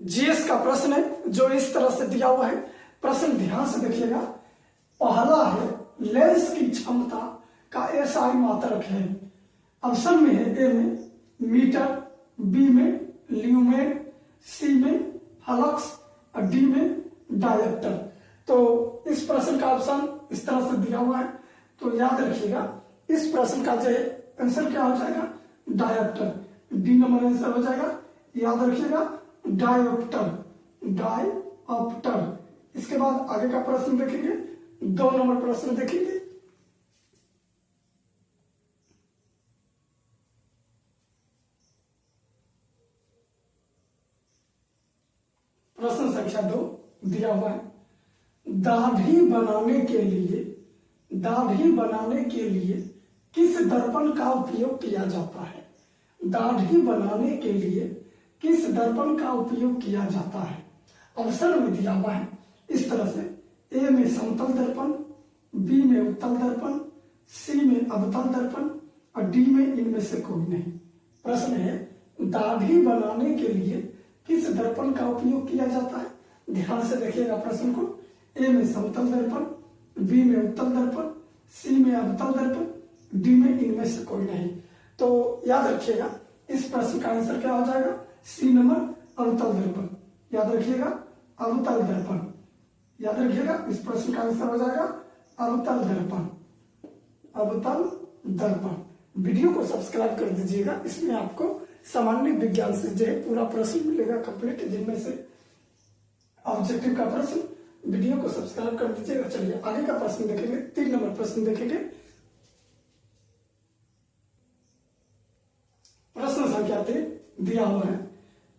GS का प्रश्न है जो इस तरह से दिया हुआ है। प्रश्न ध्यान से देखिएगा। पहला है लेंस की क्षमता का एसआई मात्रक है। ऑप्शन में है ए में मीटर, बी में ल्यूमेन, सी में फ्लक्स और डी में डायप्टर। तो इस प्रश्न का ऑप्शन इस तरह से दिया हुआ है, तो याद रखिएगा इस प्रश्न का जो आंसर क्या हो जाएगा, डायप्टर। डी नंबर आंसर हो जाएगा, याद रखिएगा डायप्टर, डायप्टर। इसके बाद आगे का प्रश्न देखेंगे, 2 नंबर प्रश्न देखेंगे। प्रश्न संख्या 2 दिया हुआ है। दाढ़ी बनाने के लिए किस दर्पण का उपयोग किया जाता है? दाढ़ी बनाने के लिए किस दर्पण का उपयोग किया जाता है? ऑप्शन में दिया हुआ है इस तरह से, ए में समतल दर्पण, बी में उत्तल दर्पण, सी में अवतल दर्पण और डी में इनमें से कोई नहीं। प्रश्न है दाढ़ी बनाने के लिए किस दर्पण का उपयोग किया जाता है? ध्यान से देखिएगा प्रश्न को। ए में समतल दर्पण, बी में उत्तल दर्पण, सी में अवतल दर्पण, डी में इनमें से कोई नहीं। तो याद रखिएगा इस प्रश्न का आंसर क्या हो जाएगा, सी नंबर अवतल दर्पण। याद रखिएगा अवतल दर्पण, याद रखिएगा इस प्रश्न का आंसर हो जाएगा अवतल दर्पण, अवतल दर्पण। वीडियो को सब्सक्राइब कर दीजिएगा, इसमें आपको सामान्य विज्ञान से जो है पूरा प्रश्न मिलेगा कंप्लीट, जिनमें से ऑब्जेक्टिव का प्रश्न। वीडियो को सब्सक्राइब कर दीजिएगा। चलिए आगे का प्रश्न देखेंगे, 3 नंबर प्रश्न देखेंगे। प्रश्न संख्या 3 दिया हुआ है।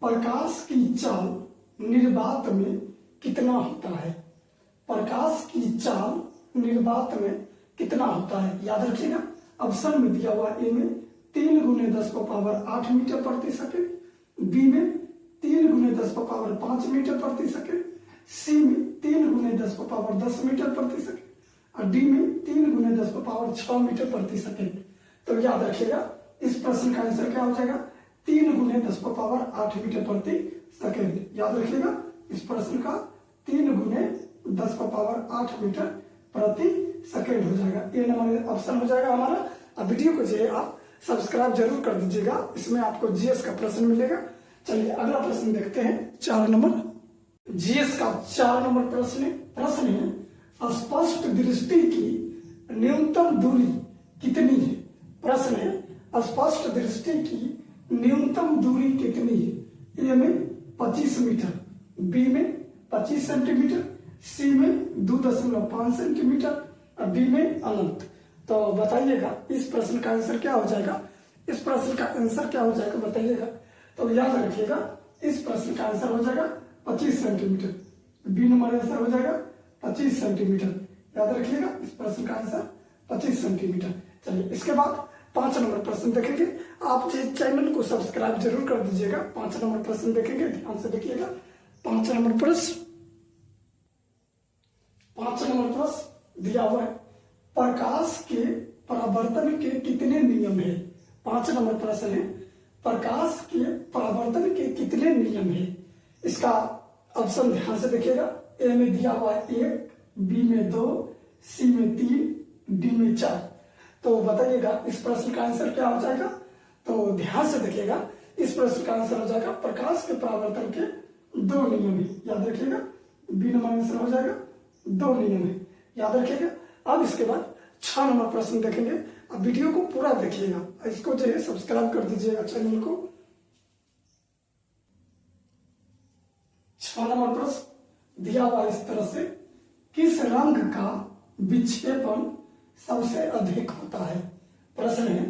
प्रकाश की चाल निर्वात में कितना होता है? प्रकाश की चाल निर्वात में कितना होता है? याद रखिएगा ऑप्शन में दिया हुआ, ए में 3 × 10⁸ मीटर प्रति सेकेंड, बी में 3 × 10⁵ मीटर प्रति सेकेंड, सी में 3 × 10⁻10 मीटर प्रति सेकेंड और डी में 3 × 10⁻6 मीटर प्रति सेकेंड। तो याद रखिएगा इस प्रश्न का आंसर क्या हो जाएगा, 3 × 10⁸ मीटर प्रति सेकेंड। याद रखिएगा इस प्रश्न का 3 × 10⁸ मीटर प्रति सेकेंड हो जाएगा। ये नंबर ऑप्शन हो जाएगा हमारा। अब वीडियो को जो है आप सब्सक्राइब जरूर कर दीजिएगा, इसमें आपको जीएस का प्रश्न मिलेगा। चलिए अगला प्रश्न देखते हैं, 4 नंबर। जीएस का 4 नंबर प्रश्न है स्पष्ट दृष्टि की न्यूनतम दूरी कितनी है? प्रश्न है स्पष्ट दृष्टि की न्यूनतम दूरी कितनी है? ए में 25 मीटर, बी में 25 सेंटीमीटर, सी में 2.5 सेंटीमीटर और डी में अनंत। तो बताइएगा इस प्रश्न का आंसर क्या हो जाएगा, इस प्रश्न का आंसर क्या हो जाएगा बताइएगा। तो याद रखिएगा इस प्रश्न का आंसर हो जाएगा 25 सेंटीमीटर। बी नंबर आंसर हो जाएगा 25 सेंटीमीटर। याद रखिएगा इस प्रश्न का आंसर 25 सेंटीमीटर। चलिए इसके बाद 5 नंबर प्रश्न देखेंगे। आप चैनल को सब्सक्राइब जरूर कर दीजिएगा। 5 नंबर प्रश्न देखेंगे, ध्यान से देखिएगा। 5 नंबर प्रश्न दिया हुआ है प्रकाश के परावर्तन के कितने नियम है? 5 नंबर प्रश्न है प्रकाश के परावर्तन के कितने नियम है? इसका ऑप्शन ध्यान से देखिएगा। ए में दिया हुआ है 1, बी में 2, सी में 3, डी में 4। तो बताइएगा इस प्रश्न का आंसर क्या हो जाएगा। तो ध्यान से देखिएगा इस प्रश्न का आंसर हो जाएगा प्रकाश के परावर्तन के 2 नियम है। याद रखिएगा बी नंबर आंसर हो जाएगा 2 नियम है। याद रखिएगा। अब इसके बाद 6 नंबर प्रश्न देखेंगे। अब वीडियो को पूरा देखिएगा, इसको जो है सब्सक्राइब कर दीजिएगा चैनल को। 6 नंबर प्रश्न दिया हुआ इस तरह से, किस रंग का विक्षेपण सबसे अधिक होता है? प्रश्न है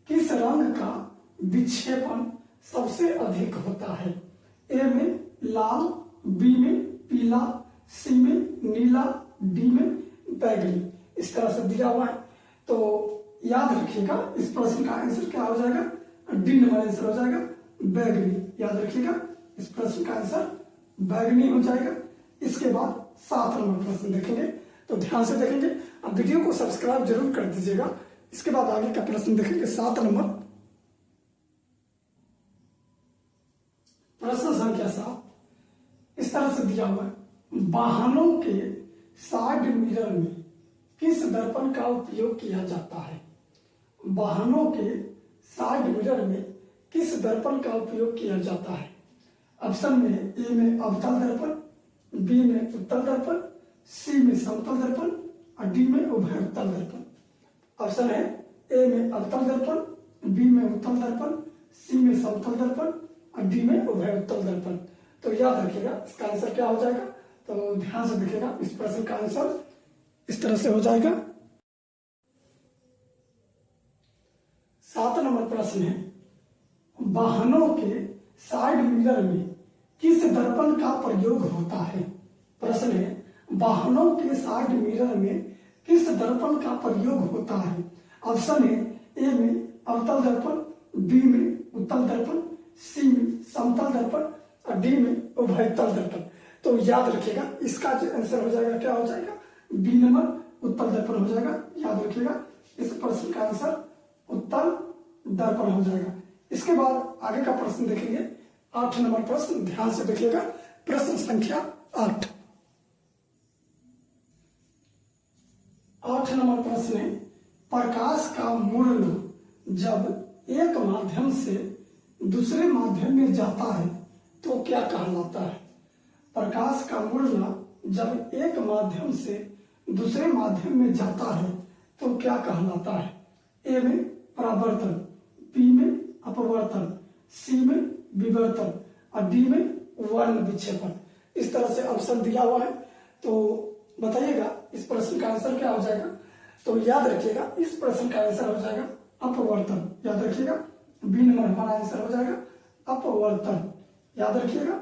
किस रंग का विक्षेपण सबसे अधिक होता है? ए में लाल, बी में पीला, सी में नीला, डी में बैगनी। इस तरह से दिया हुआ है। तो याद रखिएगा इस प्रश्न का आंसर क्या हो जाएगा, डी नंबर आंसर हो जाएगा बैगनी। याद रखिएगा इस प्रश्न का आंसर बैगनी हो जाएगा। इसके बाद 7 नंबर प्रश्न देखेंगे, तो ध्यान से देखेंगे। अब वीडियो को सब्सक्राइब जरूर कर दीजिएगा। इसके बाद आगे का प्रश्न देखेंगे। 7 नंबर प्रश्न संख्या 7 से दिया हुआ है, वाहनों के साइड मिरर में किस दर्पण का उपयोग किया जाता है? वाहनों के साइड मिरर में किस दर्पण का उपयोग किया जाता है? ऑप्शन में ए में अवतल दर्पण, बी में उत्तल दर्पण, सी में समतल दर्पण और डी में उभय उत्तल दर्पण। ऑप्शन है ए में अवतल दर्पण, बी में उत्तल दर्पण, सी में समतल दर्पण और डी में उभय उत्तल दर्पण। तो याद रखिएगा इसका आंसर क्या हो जाएगा, तो ध्यान से देखिएगा, इस प्रश्न का आंसर इस तरह से हो जाएगा। 7 नंबर प्रश्न है, वाहनों के साइड मिरर में किस दर्पण का प्रयोग होता है? प्रश्न है, वाहनों के साइड मिरर में किस दर्पण का प्रयोग होता है? ऑप्शन है ए में अवतल दर्पण, बी में उत्तल दर्पण, सी में समतल दर्पण और डी में उभयतल दर्पण। तो याद रखिएगा इसका जो आंसर हो जाएगा क्या हो जाएगा, बी नंबर उत्तल दर्पण हो जाएगा। याद रखिएगा इस प्रश्न का आंसर उत्तल दर्पण हो जाएगा। इसके बाद आगे का प्रश्न देखेंगे, 8 नंबर प्रश्न, ध्यान से देखिएगा, प्रश्न संख्या 8। 8 नंबर प्रश्न है, प्रकाश का मूर्ण जब एक माध्यम से दूसरे माध्यम में जाता है तो क्या कहलाता है? प्रकाश का मूर्ण जब एक माध्यम से दूसरे माध्यम में जाता है तो क्या कहलाता है? ए में परावर्तन, बी में अपवर्तन, सी में विवर्तन और डी में वर्ण विक्षेपण। इस तरह से ऑप्शन दिया हुआ है, तो बताइएगा इस प्रश्न का आंसर क्या हो जाएगा। तो याद रखिएगा इस प्रश्न का आंसर हो जाएगा अपवर्तन। याद रखिएगा बी नंबर हमारा आंसर हो जाएगा अपवर्तन। याद रखिएगा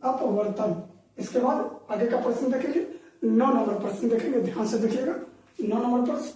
अपवर्तन। इसके बाद आगे का प्रश्न देखेंगे, 9 नंबर प्रश्न देखेंगे, ध्यान से देखिएगा 9 नंबर प्रश्न।